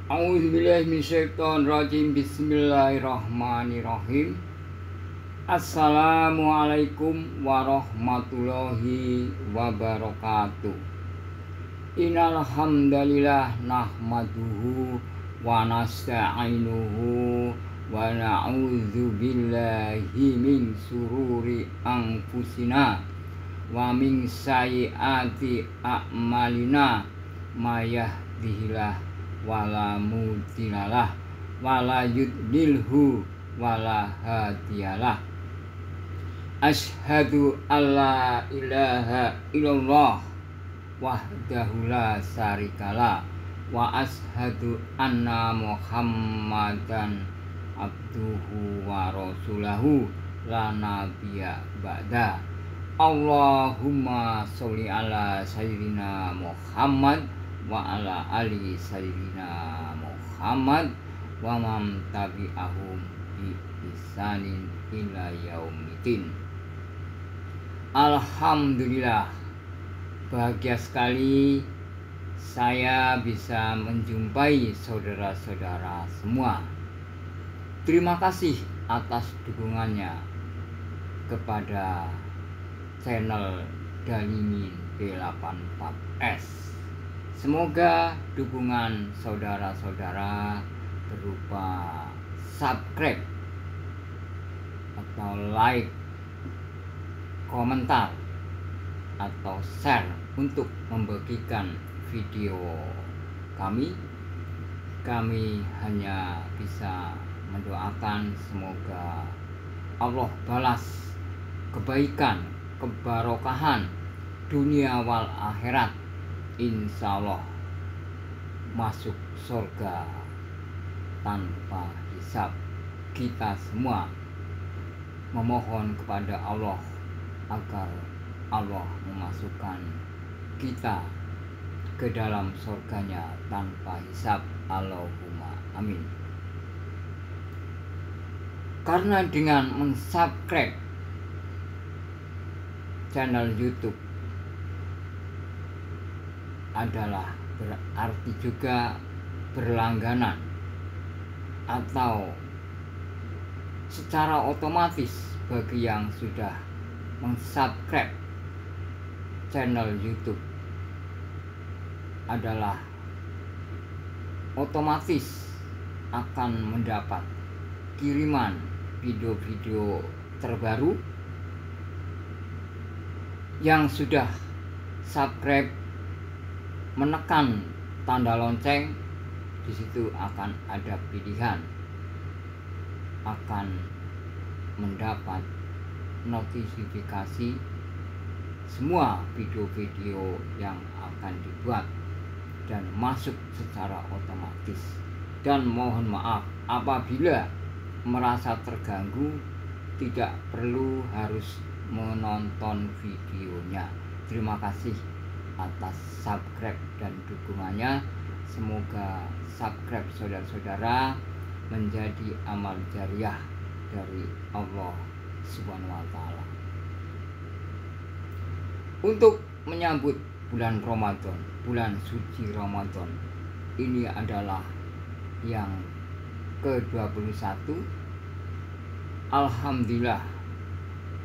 A'udzubillahi minasyaitonirrajim. Bismillahirrahmanirrahim. Assalamualaikum warahmatullahi wabarakatuh. Innal hamdalillah nahmaduhu wa nasta'inuhu wa na'udzu billahi min sururi anfusina wa min sayyiati a'malina may yahdihillahu wala mudhillalah wala yudlilhu wala hadiyalah. Asyhadu alla ilaha illallah wahdahu la syarikalah wa asyhadu anna muhammadan abduhu wa rasulahu la nabiyya ba'da. Allahumma sholli ala sayyidina Muhammad wa ala ali sayyidina Muhammad wa man tabi'ahum bi ihsanin ila yaumidin. Alhamdulillah, bahagia sekali saya bisa menjumpai saudara-saudara semua. Terima kasih atas dukungannya kepada channel Dalimin B84S. Semoga dukungan saudara-saudara berupa subscribe atau like, komentar, atau share untuk membagikan video kami. Kami hanya bisa mendoakan semoga Allah balas kebaikan, kebarokahan dunia wal akhirat. Insya Allah masuk surga tanpa hisab. Kita semua memohon kepada Allah agar Allah memasukkan kita ke dalam surganya tanpa hisab. Allahumma amin. Karena dengan mensubscribe channel YouTube adalah berarti juga berlangganan atau secara otomatis bagi yang sudah mensubscribe channel YouTube adalah otomatis akan mendapat kiriman video-video terbaru. Yang sudah subscribe menekan tanda lonceng, di situ akan ada pilihan akan mendapat notifikasi semua video-video yang akan dibuat dan masuk secara otomatis. Dan mohon maaf apabila merasa terganggu, tidak perlu harus menonton videonya. Terima kasih atas subscribe dan dukungannya. Semoga subscribe saudara-saudara menjadi amal jariah dari Allah Subhanahu wa Ta'ala. Untuk menyambut bulan Ramadan, bulan suci Ramadan, ini adalah yang ke-21. Alhamdulillah,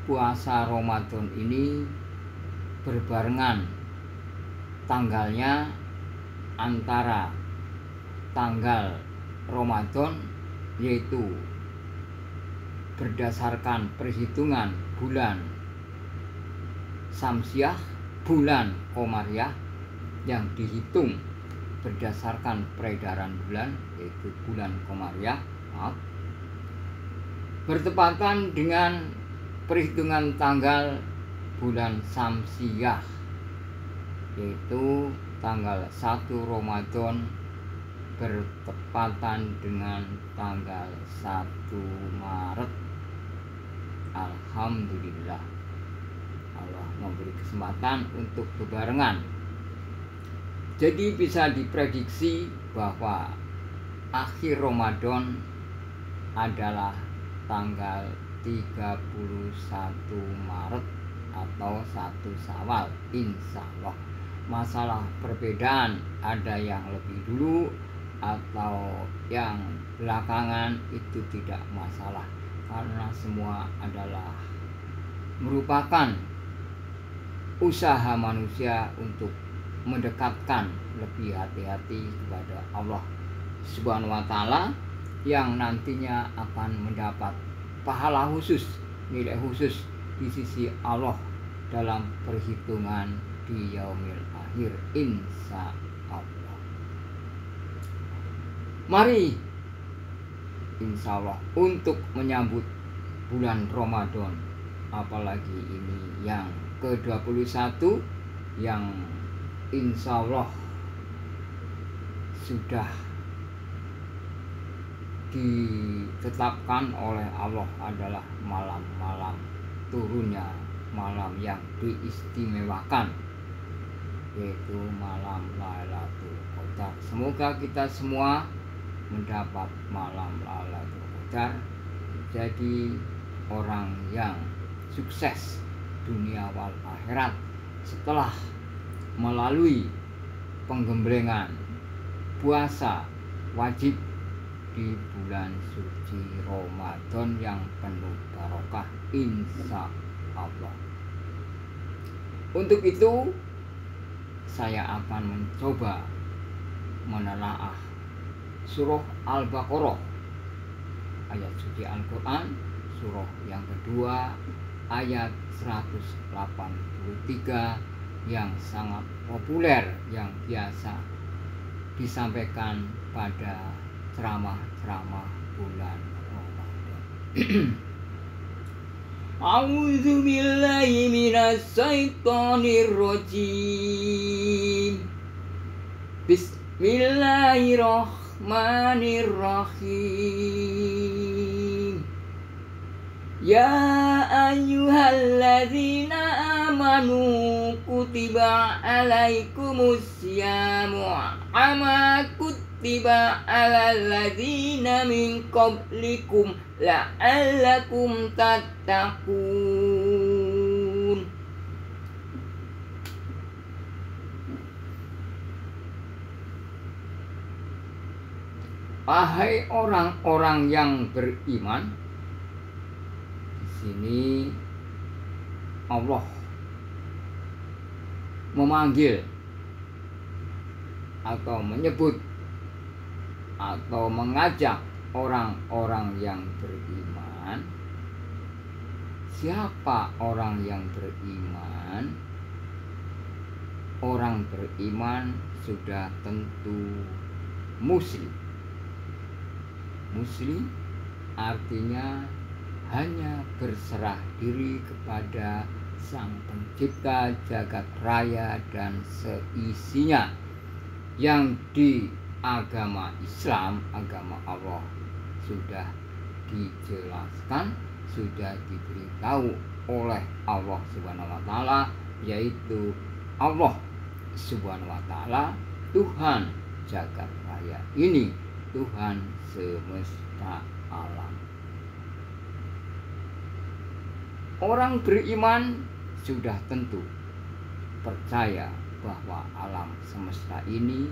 puasa Ramadan ini berbarengan tanggalnya antara tanggal Ramadan, yaitu berdasarkan perhitungan bulan Samsiah, bulan Komariah yang dihitung berdasarkan peredaran bulan, yaitu bulan Komariah, bertepatan dengan perhitungan tanggal bulan Samsiah, yaitu tanggal 1 Ramadan bertepatan dengan tanggal 1 Maret. Alhamdulillah, Allah memberi kesempatan untuk berbarengan. Jadi bisa diprediksi bahwa akhir Ramadan adalah tanggal 31 Maret atau 1 Syawal, insya Allah. Masalah perbedaan, ada yang lebih dulu, atau yang belakangan itu tidak masalah, karena semua adalah merupakan usaha manusia untuk mendekatkan lebih hati-hati kepada Allah Subhanahu wa Ta'ala, yang nantinya akan mendapat pahala khusus, nilai khusus di sisi Allah dalam perhitungan di yaumil akhir, insya Allah. Mari insya Allah untuk menyambut bulan Ramadan, apalagi ini yang ke-21 yang insya Allah sudah ditetapkan oleh Allah adalah malam-malam turunnya, malam yang diistimewakan, yaitu malam Lailatul Qadar. Semoga kita semua mendapat malam Lailatul Qadar, jadi orang yang sukses dunia wal akhirat setelah melalui penggemblengan puasa wajib di bulan suci Ramadan yang penuh barokah, insya Allah. Untuk itu saya akan mencoba menelaah surah Al-Baqarah, ayat suci Al-Quran, surah yang kedua, ayat 183, yang sangat populer, yang biasa disampaikan pada ceramah-ceramah bulan Ramadan. A'udzu billahi minas syaitonir rajim. Bismillahirrahmanirrahim. Ya ayyuhalladzina amanu kutiba alaikumusyamu kama kutiba alal ladzina min qablikum la'allakum tattaqun. Wahai orang-orang yang beriman, sini Allah memanggil atau menyebut atau mengajak orang-orang yang beriman. Siapa orang yang beriman? Orang beriman sudah tentu muslim. Muslim artinya hanya berserah diri kepada Sang Pencipta jagat raya dan seisinya, yang di agama Islam, agama Allah, sudah dijelaskan, sudah diberitahu oleh Allah Subhanahu wa Ta'ala, yaitu Allah Subhanahu wa Ta'ala Tuhan jagat raya ini, Tuhan semesta alam. Orang beriman sudah tentu percaya bahwa alam semesta ini,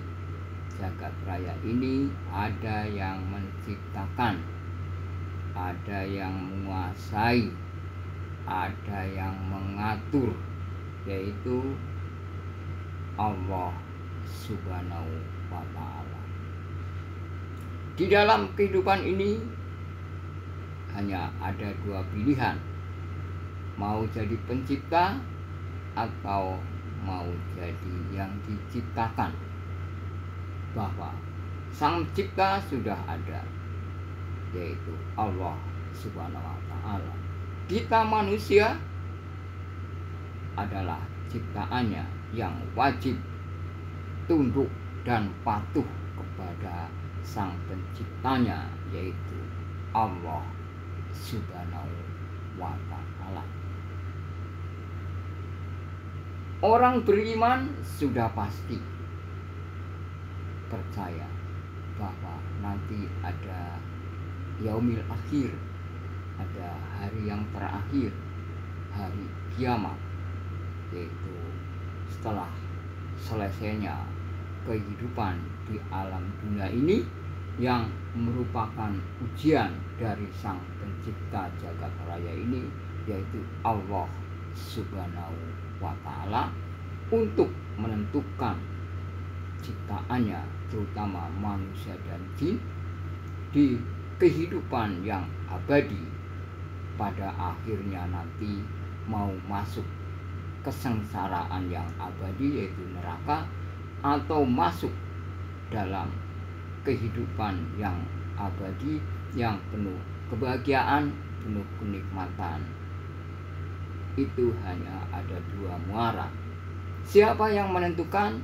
jagat raya ini, ada yang menciptakan, ada yang menguasai, ada yang mengatur, yaitu Allah Subhanahu wa Ta'ala. Di dalam kehidupan ini hanya ada dua pilihan, mau jadi pencipta atau mau jadi yang diciptakan. Bahwa Sang Pencipta sudah ada, yaitu Allah Subhanahu wa Ta'ala. Kita manusia adalah ciptaannya yang wajib tunduk dan patuh kepada Sang Penciptanya, yaitu Allah Subhanahu wa Ta'ala. Orang beriman sudah pasti percaya bahwa nanti ada yaumil akhir, ada hari yang terakhir, hari kiamat, yaitu setelah selesainya kehidupan di alam dunia ini yang merupakan ujian dari Sang Pencipta jagat raya ini, yaitu Allah Subhanahu wa Ta'ala, untuk menentukan ciptaannya, terutama manusia dan jin, di kehidupan yang abadi. Pada akhirnya nanti mau masuk kesengsaraan yang abadi, yaitu neraka, atau masuk dalam kehidupan yang abadi yang penuh kebahagiaan, penuh kenikmatan. Itu hanya ada dua muara. Siapa yang menentukan?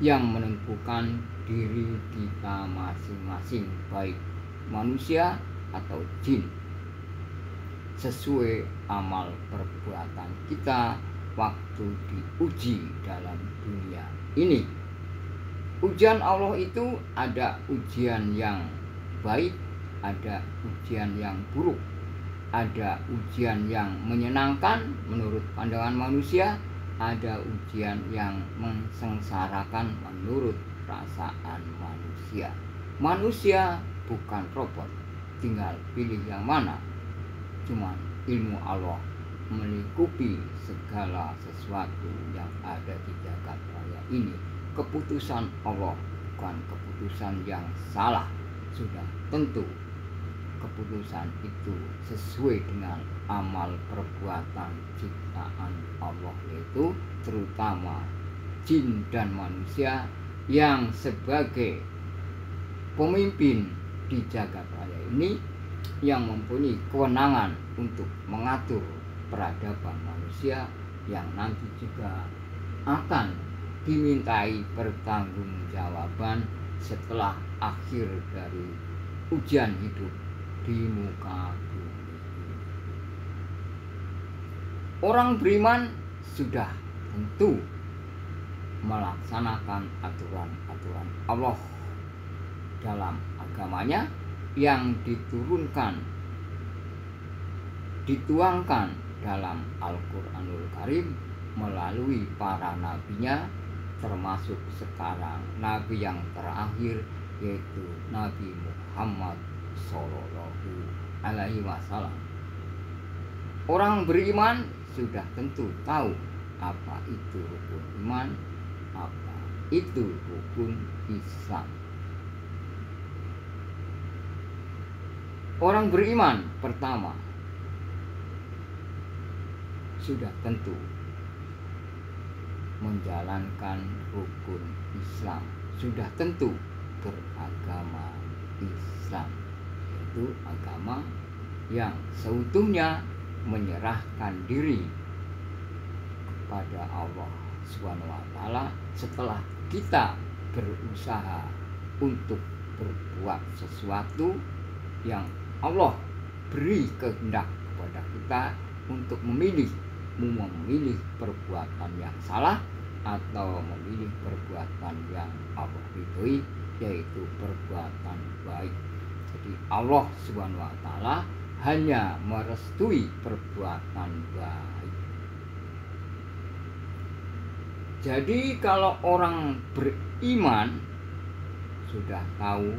Yang menentukan diri kita masing-masing, baik manusia atau jin, sesuai amal perbuatan kita waktu diuji dalam dunia ini. Ujian Allah itu ada ujian yang baik, ada ujian yang buruk, ada ujian yang menyenangkan menurut pandangan manusia, ada ujian yang mensengsarakan menurut perasaan manusia. Manusia bukan robot, tinggal pilih yang mana. Cuman ilmu Allah melingkupi segala sesuatu yang ada di jagat raya ini. Keputusan Allah bukan keputusan yang salah. Sudah tentu keputusan itu sesuai dengan amal perbuatan ciptaan Allah, yaitu terutama jin dan manusia yang sebagai pemimpin di jagat raya ini, yang mempunyai kewenangan untuk mengatur peradaban manusia, yang nanti juga akan dimintai pertanggungjawaban setelah akhir dari ujian hidup di muka bumi. Orang beriman sudah tentu melaksanakan aturan-aturan Allah dalam agamanya yang dituangkan dalam Al-Quranul Karim melalui para nabinya, termasuk sekarang nabi yang terakhir, yaitu Nabi Muhammad Sallallahu Alaihi Wasallam. Orang beriman sudah tentu tahu apa itu rukun iman, apa itu rukun Islam. Orang beriman pertama sudah tentu menjalankan rukun Islam, sudah tentu beragama Islam, yaitu agama yang seutuhnya menyerahkan diri kepada Allah SWT setelah kita berusaha untuk berbuat sesuatu yang Allah beri kehendak kepada kita untuk memilih perbuatan yang salah atau memilih perbuatan yang Allah ridhoi, yaitu perbuatan baik. Jadi Allah SWT hanya merestui perbuatan baik. Jadi kalau orang beriman sudah tahu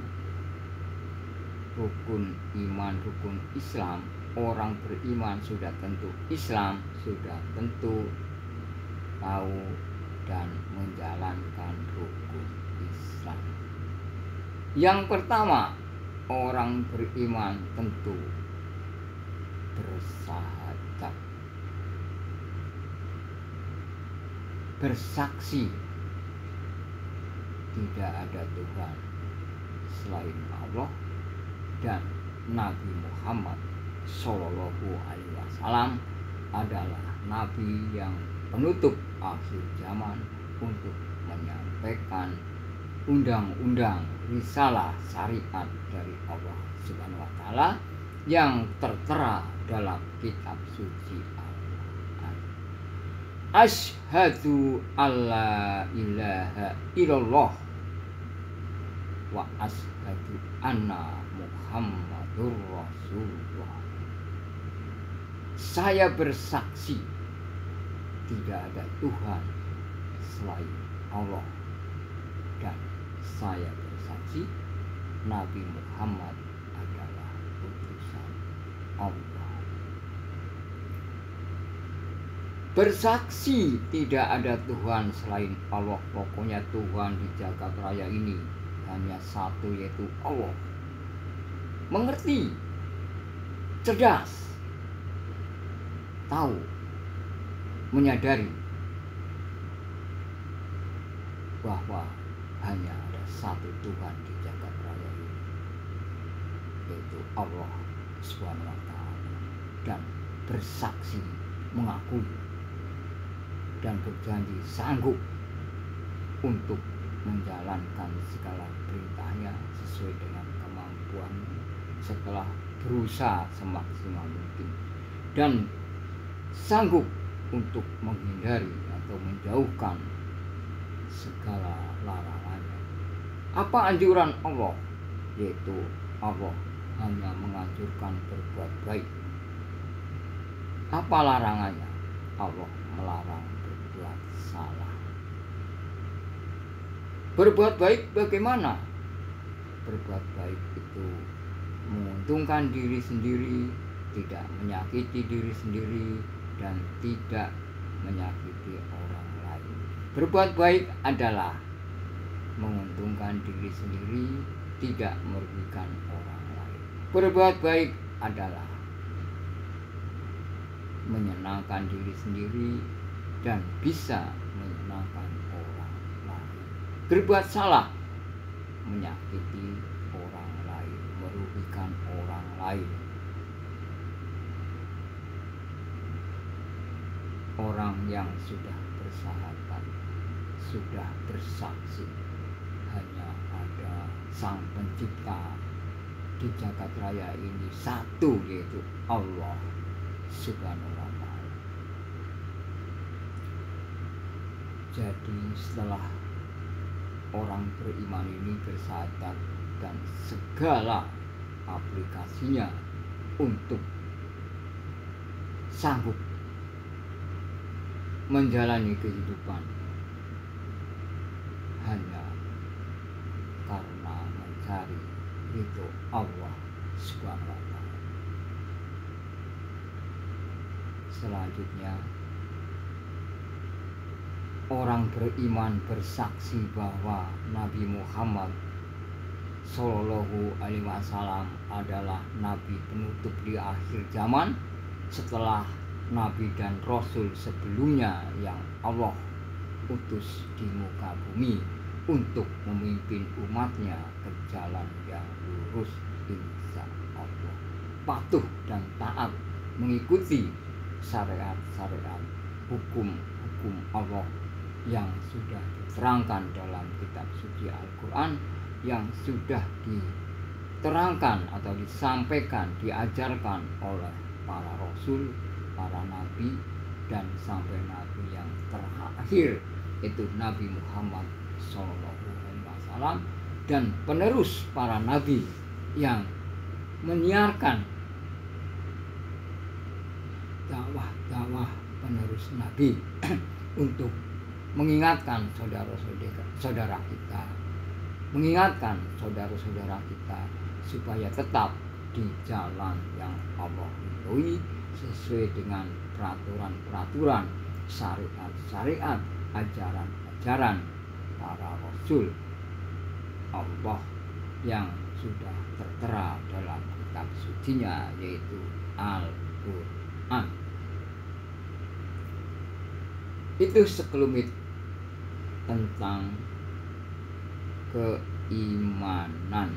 rukun iman, rukun Islam, orang beriman sudah tentu Islam, sudah tentu tahu dan menjalankan rukun Islam. Yang pertama, orang beriman tentu bersahadat, bersaksi tidak ada Tuhan selain Allah, dan Nabi Muhammad Sallallahu Alaihi Wasallam adalah Nabi yang penutup akhir zaman untuk menyampaikan undang-undang risalah syariat dari Allah Subhanahu wa Ta'ala yang tertera dalam kitab suci Al-Quran. Asyhadu alla ilaha illallah wa asyhadu anna Muhammadur Rasulullah. Saya bersaksi tidak ada Tuhan selain Allah, dan saya bersaksi Nabi Muhammad adalah utusan Allah. Bersaksi tidak ada Tuhan selain Allah. Pokoknya Tuhan di jagat raya ini hanya satu, yaitu Allah. Mengerti, cerdas, tahu, menyadari bahwa hanya ada satu Tuhan di jagat raya ini, yaitu Allah Subhanahu wa Ta'ala, dan bersaksi, mengakui dan berjanji sanggup untuk menjalankan segala perintahnya sesuai dengan kemampuannya setelah berusaha semaksimal mungkin, dan sanggup untuk menghindari atau menjauhkan segala larangannya. Apa anjuran Allah? Yaitu Allah hanya menganjurkan berbuat baik. Apa larangannya? Allah melarang berbuat salah. Berbuat baik bagaimana? Berbuat baik itu menguntungkan diri sendiri, tidak menyakiti diri sendiri, dan tidak menyakiti orang lain. Berbuat baik adalah menguntungkan diri sendiri, tidak merugikan orang lain. Berbuat baik adalah menyenangkan diri sendiri dan bisa menyenangkan orang lain. Berbuat salah menyakiti orang lain, merugikan orang lain. Orang yang sudah bersahabat, sudah bersaksi hanya ada Sang Pencipta di jagat raya ini satu, yaitu Allah Subhanahu wa Ta'ala. Jadi setelah orang beriman ini bersahadat dan segala aplikasinya untuk sanggup menjalani kehidupan hanya karena mencari ridho Allah Subhanahu wa Ta'ala. Selanjutnya, orang beriman bersaksi bahwa Nabi Muhammad Shallallahu Alaihi Wasallam adalah Nabi penutup di akhir zaman setelah Nabi dan Rasul sebelumnya yang Allah utus di muka bumi untuk memimpin umatnya ke jalan yang lurus, insya Allah, patuh dan taat mengikuti syariat-syariat, hukum-hukum Allah yang sudah diterangkan dalam kitab suci Al-Quran, yang sudah diterangkan atau disampaikan, diajarkan oleh para Rasul, para Nabi, dan sampai Nabi yang terakhir itu Nabi Muhammad SAW, dan penerus para Nabi yang menyiarkan dakwah penerus Nabi untuk mengingatkan saudara-saudara kita, mengingatkan saudara-saudara kita supaya tetap di jalan yang Allah ridhoi sesuai dengan peraturan-peraturan, syariat-syariat, ajaran-ajaran para Rasul Allah yang sudah tertera dalam kitab sucinya, yaitu Al-Quran. Itu sekelumit tentang keimanan.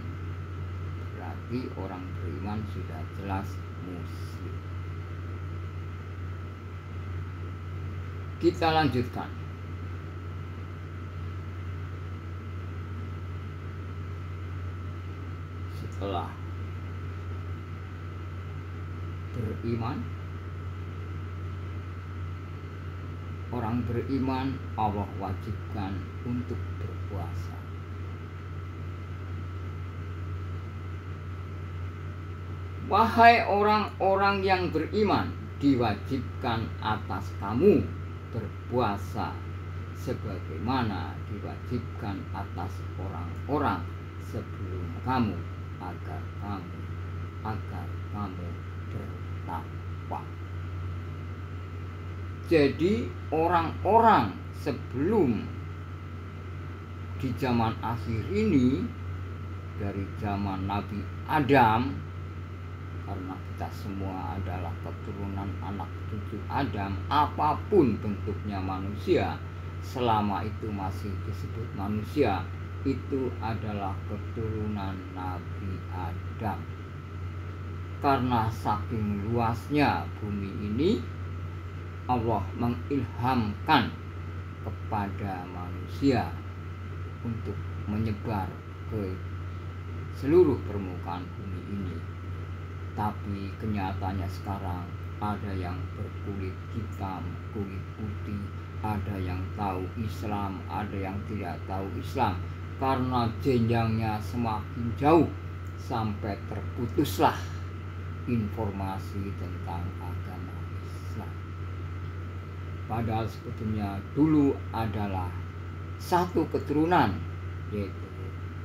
Berarti orang beriman sudah jelas muslim. Kita lanjutkan. Setelah beriman, orang beriman Allah wajibkan untuk berpuasa. Wahai orang-orang yang beriman, diwajibkan atas kamu berpuasa sebagaimana diwajibkan atas orang-orang sebelum kamu agar kamu bertakwa. Jadi orang-orang sebelum di zaman akhir ini, dari zaman Nabi Adam, karena kita semua adalah keturunan anak cucu Adam, apapun bentuknya manusia, selama itu masih disebut manusia, itu adalah keturunan Nabi Adam. Karena saking luasnya bumi ini, Allah mengilhamkan kepada manusia untuk menyebar ke seluruh permukaan bumi ini. Tapi kenyataannya sekarang ada yang berkulit hitam, kulit putih, ada yang tahu Islam, ada yang tidak tahu Islam. Karena jenjangnya semakin jauh, sampai terputuslah informasi tentang agama Islam. Padahal sebetulnya dulu adalah satu keturunan, yaitu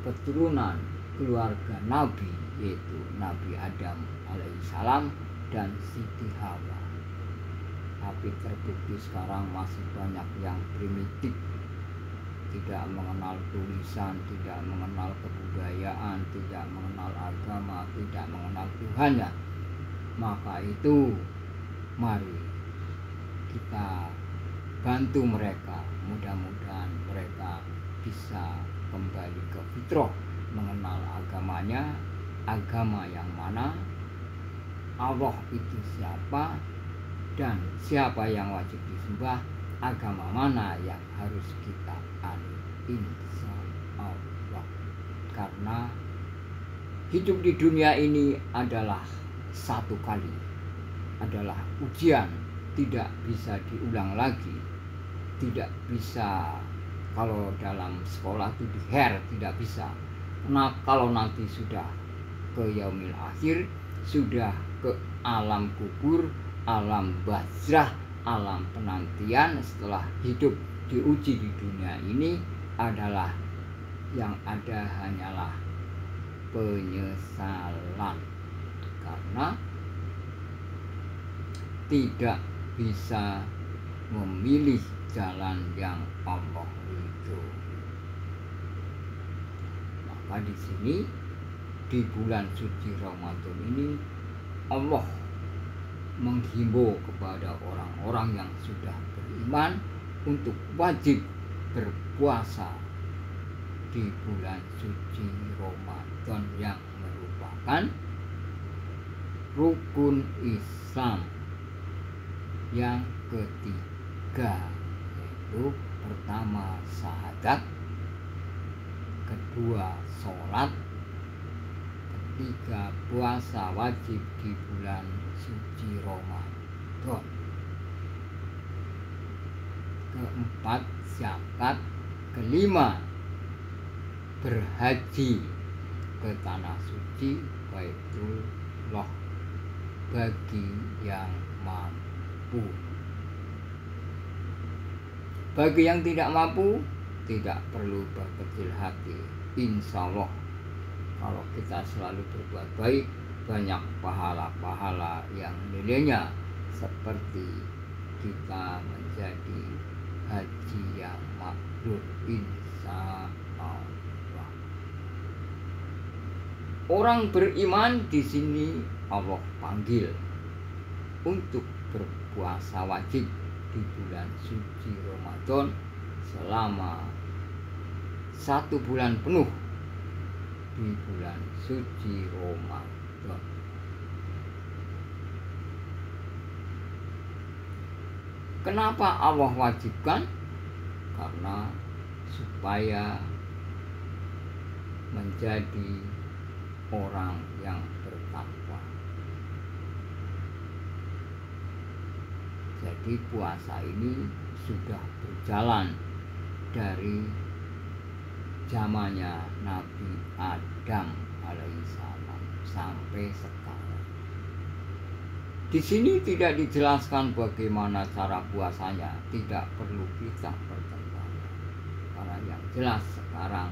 keturunan keluarga Nabi, yaitu Nabi Adam alaihissalam dan Siti Hawa. Tapi terbukti sekarang masih banyak yang primitif, tidak mengenal tulisan, tidak mengenal kebudayaan, tidak mengenal agama, tidak mengenal Tuhannya. Maka itu mari kita bantu mereka, mudah-mudahan mereka bisa kembali ke fitrah, mengenal agamanya, agama yang mana, Allah itu siapa, dan siapa yang wajib disembah, agama mana yang harus kita anut, insya Allah. Karena hidup di dunia ini adalah satu kali, adalah ujian, tidak bisa diulang lagi, tidak bisa. Kalau dalam sekolah itu diher, tidak bisa. Nah, kalau nanti sudah ke yaumil akhir, sudah ke alam kubur, alam barzah, alam penantian, setelah hidup diuji di dunia ini, adalah yang ada hanyalah penyesalan. Karena tidak bisa memilih jalan yang Allah ridho. Maka di sini di bulan suci Ramadan ini Allah menghimbau kepada orang-orang yang sudah beriman untuk wajib berpuasa di bulan suci Ramadan yang merupakan rukun Islam yang ketiga, yaitu pertama syahadat, kedua sholat, ketiga puasa wajib di bulan suci Ramadan, keempat zakat, kelima berhaji ke tanah suci Baitullah bagi yang mampu. Bagi yang tidak mampu, tidak perlu berkecil hati. Insya Allah kalau kita selalu berbuat baik, banyak pahala-pahala yang nilainya seperti kita menjadi haji yang mabrur, insya Allah. Orang beriman di sini Allah panggil untuk berpuasa wajib di bulan suci Ramadan selama 1 bulan penuh di bulan suci Ramadan. Kenapa Allah wajibkan? Karena supaya menjadi orang yang bertakwa. Jadi puasa ini sudah berjalan dari zamannya Nabi Adam alaihissalam sampai sekarang. Di sini tidak dijelaskan bagaimana cara puasanya, tidak perlu kita pertentang. cara yang jelas sekarang.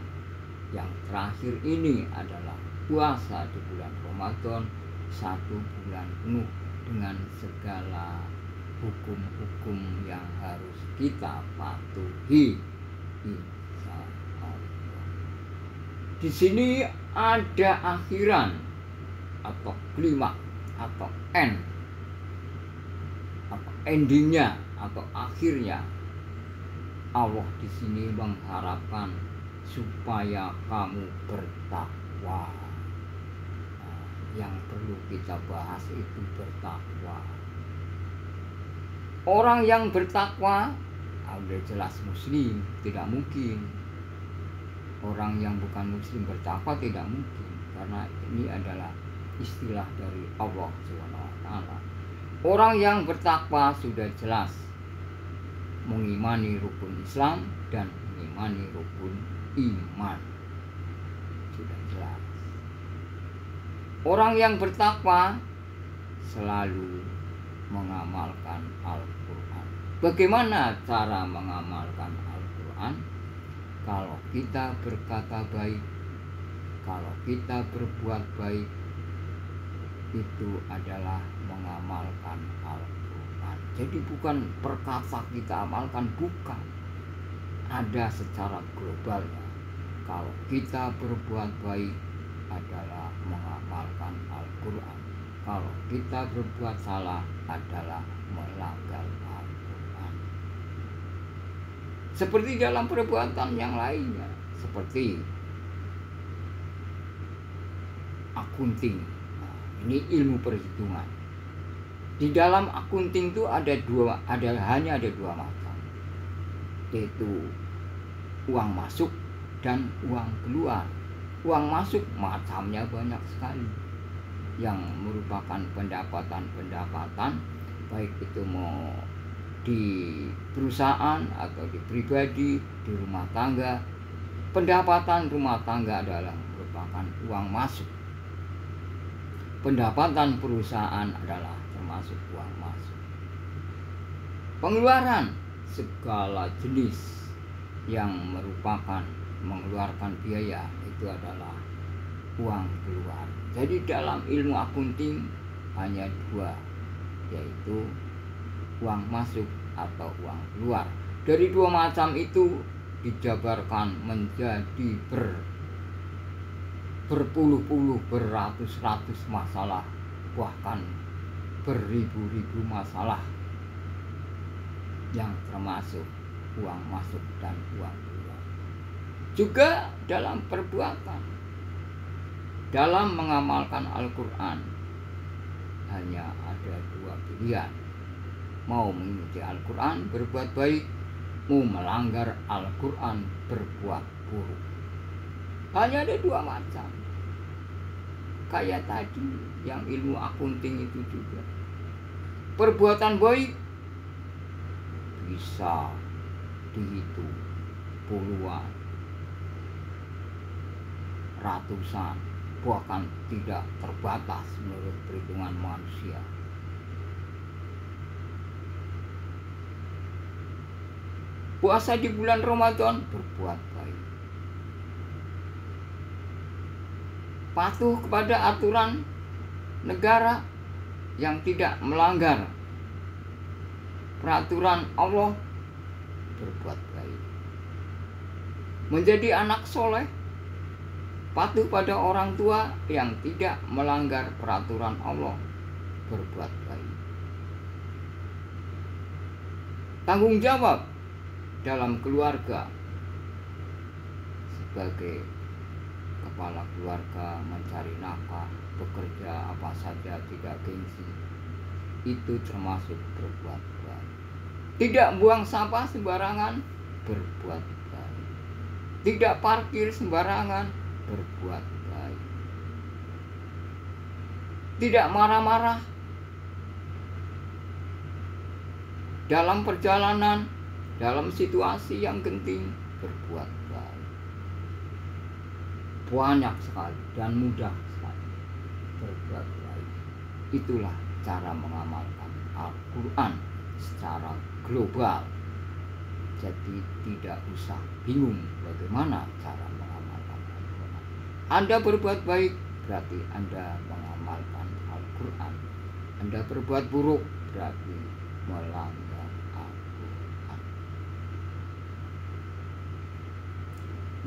Yang terakhir ini adalah puasa di bulan Ramadan, 1 bulan penuh dengan segala hukum-hukum yang harus kita patuhi. Insya Allah. Di sini ada akhiran atau klimaks atau end atau endingnya atau akhirnya. Allah di sini mengharapkan supaya kamu bertakwa. Nah, yang perlu kita bahas itu bertakwa. Orang yang bertakwa udah jelas muslim, tidak mungkin. Orang yang bukan muslim bertakwa tidak mungkin, karena ini adalah istilah dari Allah SWT. Orang yang bertakwa sudah jelas mengimani rukun Islam dan mengimani rukun iman, sudah jelas. Orang yang bertakwa selalu mengamalkan Al-Quran. Bagaimana cara mengamalkan Al-Quran? Kalau kita berkata baik, kalau kita berbuat baik, itu adalah mengamalkan Al-Quran. Jadi bukan perkata kita amalkan, bukan. Ada secara globalnya. Kalau kita berbuat baik adalah mengamalkan Al-Quran. Kalau kita berbuat salah adalah melanggar Al-Quran. Seperti dalam perbuatan yang lainnya, seperti akunting. Nah, ini ilmu perhitungan. Di dalam akunting itu hanya ada dua macam, yaitu uang masuk dan uang keluar. Uang masuk macamnya banyak sekali, yang merupakan pendapatan, baik itu mau di perusahaan atau di pribadi, di rumah tangga. Pendapatan rumah tangga adalah merupakan uang masuk. Pendapatan perusahaan adalah termasuk uang masuk. Pengeluaran segala jenis yang merupakan mengeluarkan biaya itu adalah uang keluar. Jadi dalam ilmu akunting hanya dua, yaitu uang masuk atau uang keluar. Dari dua macam itu dijabarkan menjadi berpuluh-puluh, beratus-ratus masalah, bahkan beribu-ribu masalah yang termasuk uang masuk dan uang keluar. Juga dalam perbuatan, dalam mengamalkan Al-Quran hanya ada dua pilihan: mau mengikuti Al-Quran berbuat baik, mau melanggar Al-Quran berbuat buruk. Hanya ada dua macam. Kayak tadi yang ilmu akunting itu juga. Perbuatan baik bisa dihitung puluhan, ratusan, bahkan tidak terbatas menurut perhitungan manusia. Puasa di bulan Ramadan berbuat baik, patuh kepada aturan negara yang tidak melanggar peraturan Allah, berbuat baik, menjadi anak soleh, patuh pada orang tua yang tidak melanggar peraturan Allah, berbuat baik. Tanggung jawab dalam keluarga, sebagai kepala keluarga mencari nafkah, bekerja apa saja tidak gengsi, itu termasuk berbuat baik. Tidak buang sampah sembarangan, berbuat baik. Tidak parkir sembarangan, berbuat baik. Tidak marah-marah dalam perjalanan, dalam situasi yang genting, berbuat baik. Banyak sekali dan mudah sekali berbuat baik. Itulah cara mengamalkan Al-Quran secara global. Jadi tidak usah bingung bagaimana cara mengamalkan Al-Quran. Anda berbuat baik berarti Anda mengamalkan Al-Quran. Anda berbuat buruk berarti melanggar Al-Quran.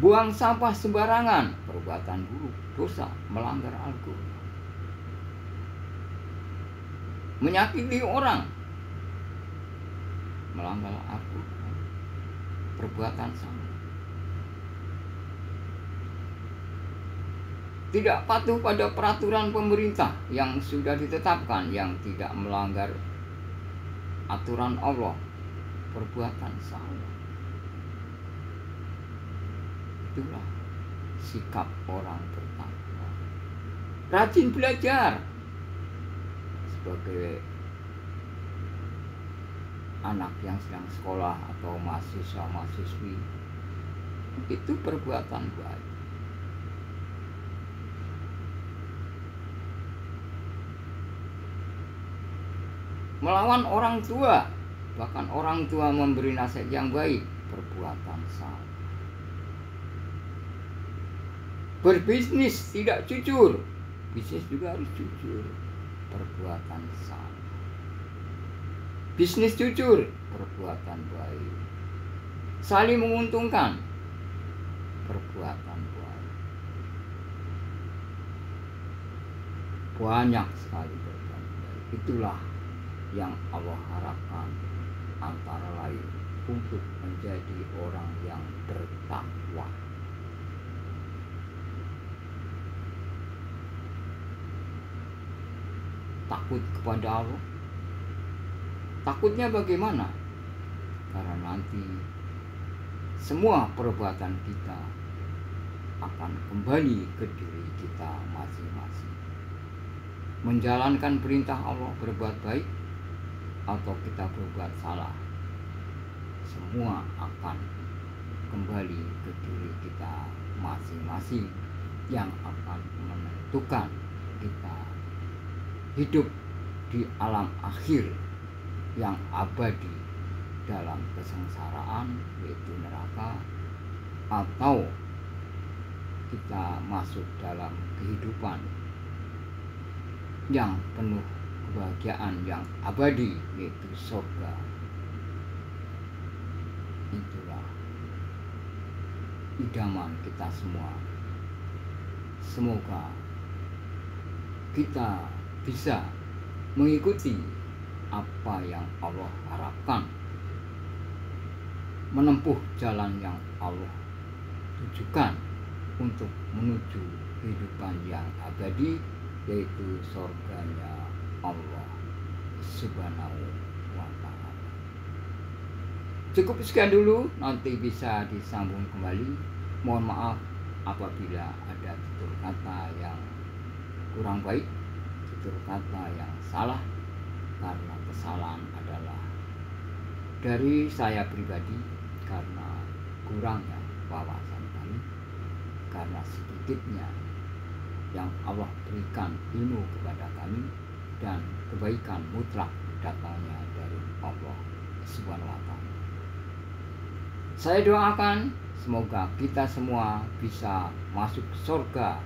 Buang sampah sembarangan, perbuatan buruk, dosa, melanggar Al-Quran. Menyakiti orang, melanggar Al-Quran, perbuatan sama. Tidak patuh pada peraturan pemerintah yang sudah ditetapkan, yang tidak melanggar aturan Allah, perbuatan salah. Itulah sikap orang bertakwa. Rajin belajar sebagai anak yang sedang sekolah atau mahasiswa-mahasiswi, itu perbuatan baik. Melawan orang tua, bahkan orang tua memberi nasihat yang baik, perbuatan salah. Berbisnis tidak jujur, bisnis juga harus jujur, perbuatan salah. Bisnis jujur, perbuatan baik. Saling menguntungkan, perbuatan baik. Banyak sekali perbuatan baik. Itulah yang Allah harapkan, antara lain untuk menjadi orang yang bertakwa. Takut kepada Allah. Takutnya bagaimana? Karena nanti semua perbuatan kita akan kembali ke diri kita masing-masing. Menjalankan perintah Allah, berbuat baik, atau kita berbuat salah, semua akan kembali ke diri kita masing-masing yang akan menentukan kita hidup di alam akhir yang abadi dalam kesengsaraan, yaitu neraka, atau kita masuk dalam kehidupan yang penuh kebahagiaan yang abadi, yaitu surga. Itulah idaman kita semua. Semoga kita bisa mengikuti apa yang Allah harapkan, menempuh jalan yang Allah tujukan untuk menuju kehidupan yang abadi, yaitu surganya Allah Subhanahu wa ta'ala. Cukup sekian dulu, nanti bisa disambung kembali. Mohon maaf apabila ada tutur kata yang kurang baik, tutur kata yang salah, karena kesalahan adalah dari saya pribadi, karena kurangnya wawasan kami, karena sedikitnya yang Allah berikan ilmu kepada kami, dan kebaikan mutlak datangnya dari Allah Subhanahu wa ta'ala. Saya doakan semoga kita semua bisa masuk surga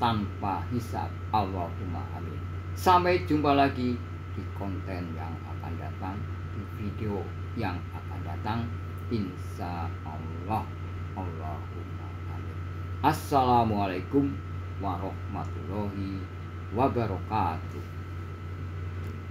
tanpa hisab. Allahumma amin. Sampai jumpa lagi di konten yang akan datang, di video yang akan datang, insya Allah. Allahumma amin. Assalamualaikum warahmatullahi wabarakatuh.